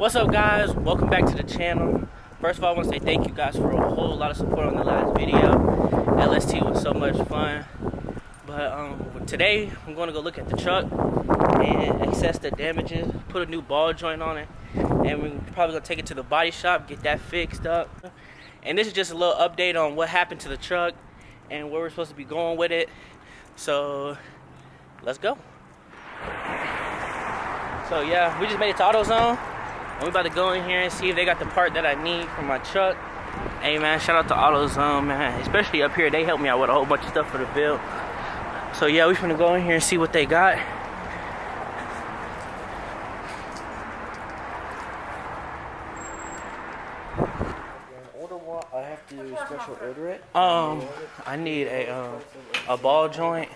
What's up, guys? Welcome back to the channel. First of all, I want to say thank you guys for a whole lot of support on the last video. LST was so much fun. But today I'm going to go look at the truck and assess the damages, put a new ball joint on it, and we're probably going to take it to the body shop, get that fixed up. And this is just a little update on what happened to the truck and where we're supposed to be going with it. So let's go. So yeah, we just made it to AutoZone. And we about to go in here and see if they got the part that I need for my truck. Hey man, shout out to AutoZone, man. Especially up here, they helped me out with a whole bunch of stuff for the build. So yeah, we're gonna go in here and see what they got. I have to special order it. I need a ball joint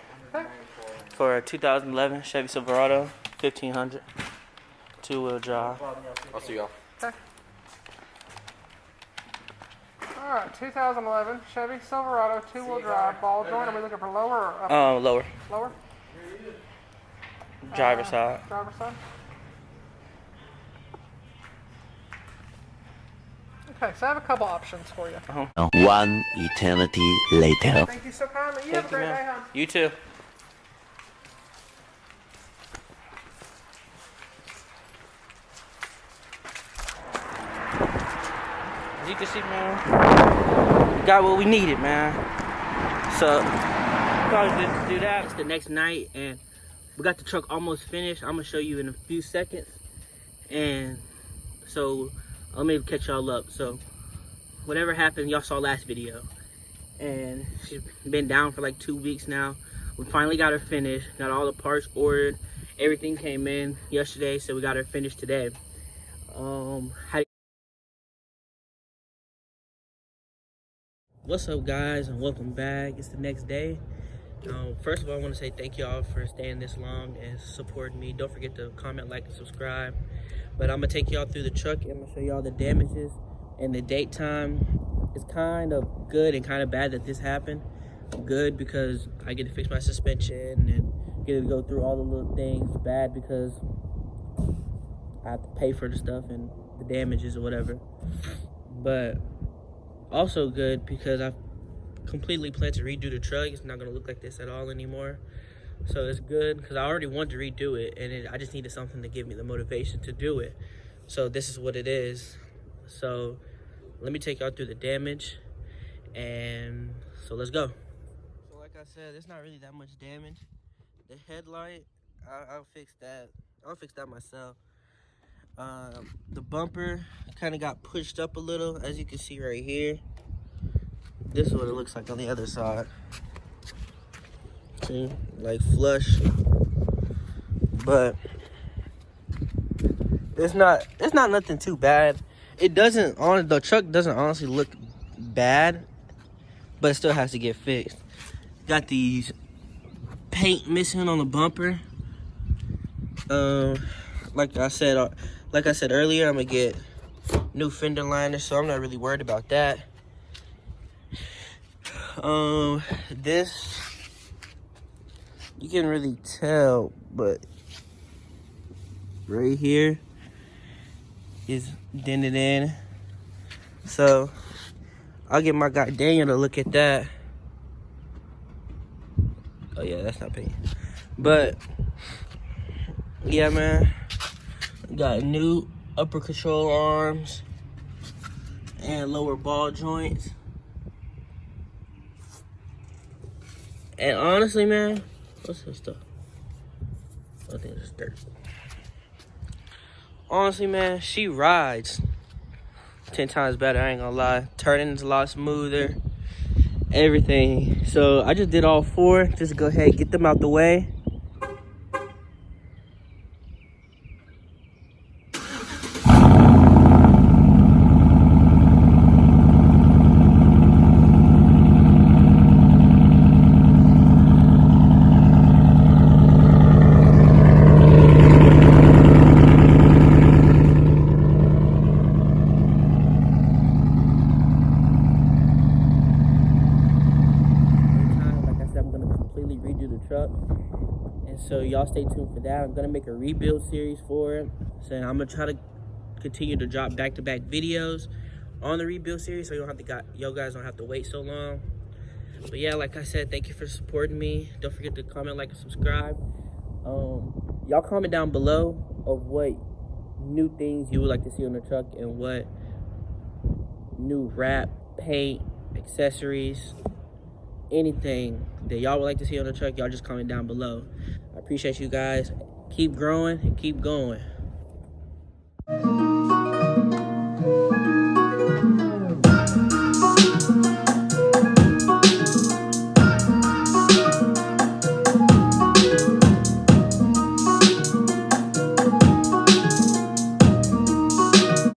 for a 2011 Chevy Silverado 1500 two-wheel drive. I'll see y'all. Okay. Alright, 2011 Chevy Silverado two-wheel drive ball joint. Are we looking for lower or upper? Lower. Lower? Driver's side. Driver's side. Okay, so I have a couple options for you. One eternity later. Thank you so kindly. You have a great day, hon. You too. As you can see, man, we got what we needed, man. So, probably just do that. It's the next night, and we got the truck almost finished. I'm gonna show you in a few seconds. And so, let me catch y'all up. So, whatever happened, y'all saw last video. And she's been down for like 2 weeks now. We finally got her finished. Got all the parts ordered. Everything came in yesterday, so we got her finished today. What's up, guys, and welcome back. It's the next day. First of all, I want to say thank y'all for staying this long and supporting me. Don't forget to comment, like, and subscribe. But I'm gonna take y'all through the truck and I'm gonna show y'all the damages and the date time. It's kind of good and kind of bad that this happened. Good because I get to fix my suspension and get to go through all the little things. Bad because I have to pay for the stuff and the damages or whatever. But also good because I've completely planned to redo the truck. It's not gonna look like this at all anymore. So it's good because I already wanted to redo it, and I just needed something to give me the motivation to do it. So this is what it is. So let me take y'all through the damage, and so let's go. So like I said, there's not really that much damage. The headlight, I'll fix that. I'll fix that myself. The bumper kind of got pushed up a little, as you can see right here. This is what it looks like on the other side. See, like flush. But it's not nothing too bad. It doesn't the truck doesn't honestly look bad, but it still has to get fixed. Got these paint missing on the bumper. Like I said earlier, I'm gonna get new fender liners, so I'm not really worried about that. This, you can really tell, but right here is dented in. So I'll get my guy Daniel to look at that. Oh yeah, that's not paint. But yeah, man, got new upper control arms and lower ball joints. And honestly, man, what's this stuff? I think it's dirt. Honestly, man, she rides 10 times better, I ain't gonna lie. Turning's a lot smoother, everything. So I just did all four. Just go ahead and get them out the way. Truck, and so y'all stay tuned for that. I'm gonna make a rebuild series for it, so I'm gonna try to continue to drop back-to-back videos on the rebuild series, so y'all guys don't have to wait so long. But yeah, like I said, thank you for supporting me. Don't forget to comment, like, and subscribe. Y'all comment down below of what new things you would like to see on the truck and what new wrap, paint, accessories, anything that y'all would like to see on the truck. Y'all just comment down below. I appreciate you guys. Keep growing and keep going.